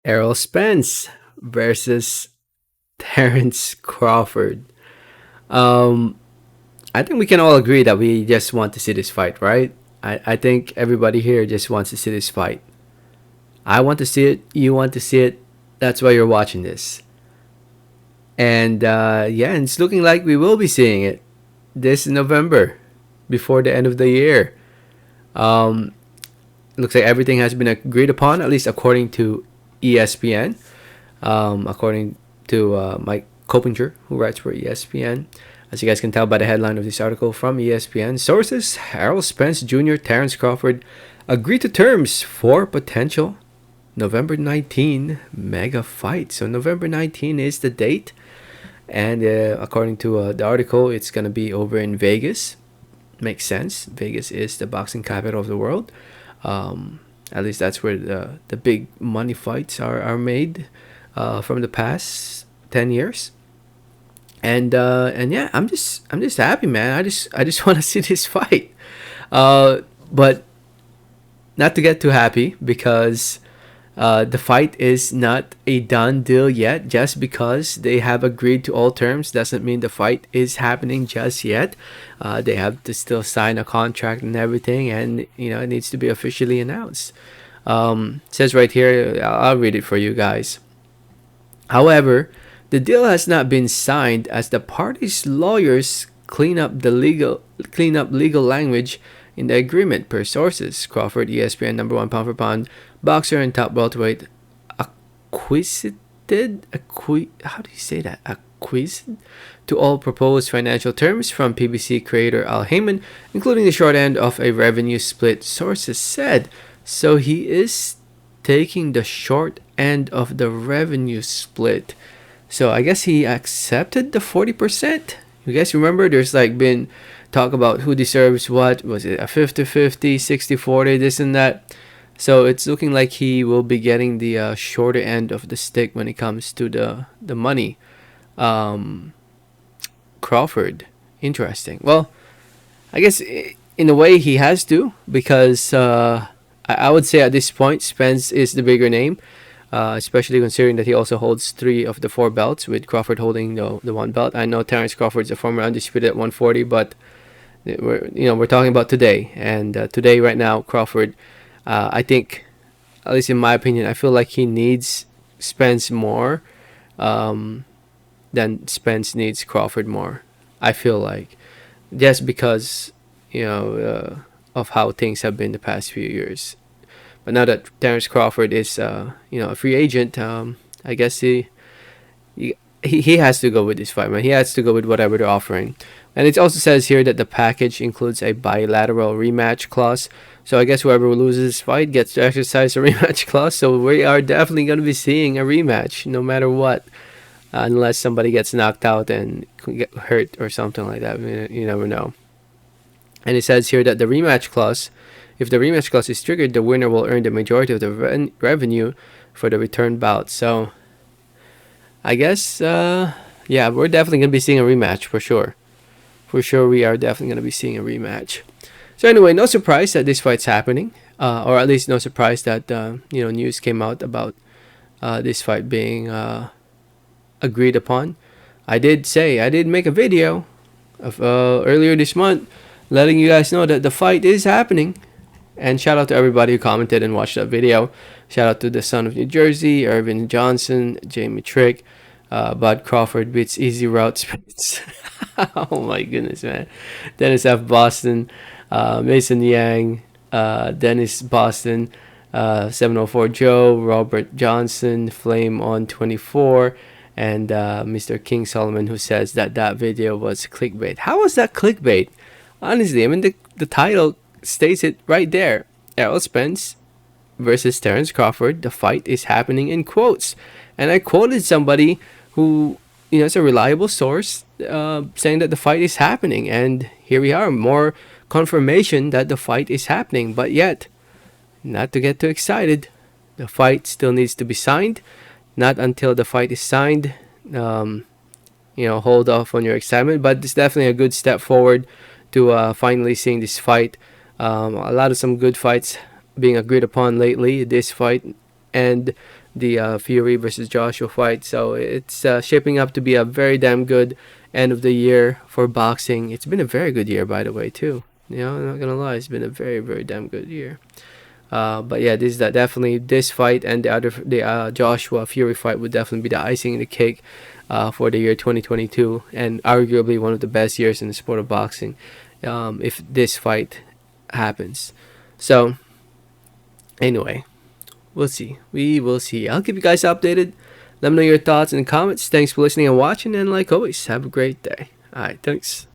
Errol Spence versus Terence Crawford. Um, I think we can all agree that we just want to see this fight, right? I think everybody here just wants to see this fight. I want to see it. You want to see it. That's why you're watching this. And yeah, and it's looking like we will be seeing it this November before the end of the year. Um, Looks like everything has been agreed upon, at least according to ESPN. According to Mike Coppinger, who writes for ESPN. As you guys can tell by the headline of this article from ESPN, sources Errol Spence Jr., Terence Crawford agreed to terms for potential November 19 mega fight. So November 19 is the date. And according to the article, it's going to be over in Vegas. Makes sense. Vegas is the boxing capital of the world. At least that's where the big money fights are made from the past 10 years. And yeah, I'm just happy, man. I just want to see this fight. But not to get too happy because the fight is not a done deal yet. Just because they have agreed to all terms doesn't mean the fight is happening just yet. They have to still sign a contract and everything, and it needs to be officially announced. It says right here, I'll read it for you guys. However, the deal has not been signed as the parties' lawyers clean up legal language in the agreement, per sources. Crawford, ESPN number one pound for pound boxer and top welterweight, how do you say that? Acquisited to all proposed financial terms from PBC creator Al Heyman, including the short end of a revenue split, sources said. So he is taking the short end of the revenue split. So I guess he accepted the 40%. You guys remember there's like been talk about who deserves what. Was it a 50-50, 60-40, this and that? So it's looking like he will be getting the shorter end of the stick when it comes to the money. Crawford, interesting. Well, I guess in a way he has to, because I would say at this point Spence is the bigger name. Especially considering that he also holds 3 of the 4 belts, with Crawford holding the 1 belt. I know Terence Crawford's a former undisputed at 140, but we're talking about today, and today right now Crawford, I think, at least in my opinion, I feel like he needs Spence more than Spence needs Crawford more. I feel like, just because of how things have been the past few years. But now that Terence Crawford is, a free agent, I guess he has to go with this fight, man. He has to go with whatever they're offering. And it also says here that the package includes a bilateral rematch clause. So I guess whoever loses this fight gets to exercise a rematch clause. So we are definitely going to be seeing a rematch, no matter what, unless somebody gets knocked out and get hurt or something like that. You never know. And it says here that the rematch clause, if the rematch clause is triggered, the winner will earn the majority of the revenue for the return bout. So, I guess, yeah, we're definitely going to be seeing a rematch for sure. For sure, we are definitely going to be seeing a rematch. So anyway, no surprise that this fight's happening, or at least no surprise that news came out about this fight being agreed upon. I did make a video of earlier this month, letting you guys know that the fight is happening. And shout out to everybody who commented and watched that video. Shout out to the son of New Jersey, Irvin Johnson, Jamie Trick, Bud Crawford beats Easy Route Sprints. Oh my goodness, man. Dennis F. Boston, Mason Yang, Dennis Boston, 704 Joe, Robert Johnson, Flame on 24, and Mr. King Solomon, who says that video was clickbait. How was that clickbait? Honestly, I mean, the title states it right there. Errol Spence versus Terence Crawford. The fight is happening, in quotes. And I quoted somebody who is a reliable source, saying that the fight is happening. And here we are, more confirmation that the fight is happening. But yet, not to get too excited, the fight still needs to be signed. Not until the fight is signed, hold off on your excitement. But it's definitely a good step forward to finally seeing this fight. A lot of some good fights being agreed upon lately. This fight and the Fury versus Joshua fight. So it's shaping up to be a very damn good end of the year for boxing. It's been a very good year, by the way, too. I'm not gonna lie, it's been a very, very damn good year. But yeah, this is definitely this fight and the Joshua Fury fight would definitely be the icing in the cake for the year 2022, and arguably one of the best years in the sport of boxing, if this fight happens. So anyway, we'll see. We will see. I'll keep you guys updated. Let me know your thoughts in the comments. Thanks for listening and watching, and like always, have a great day. All right, thanks.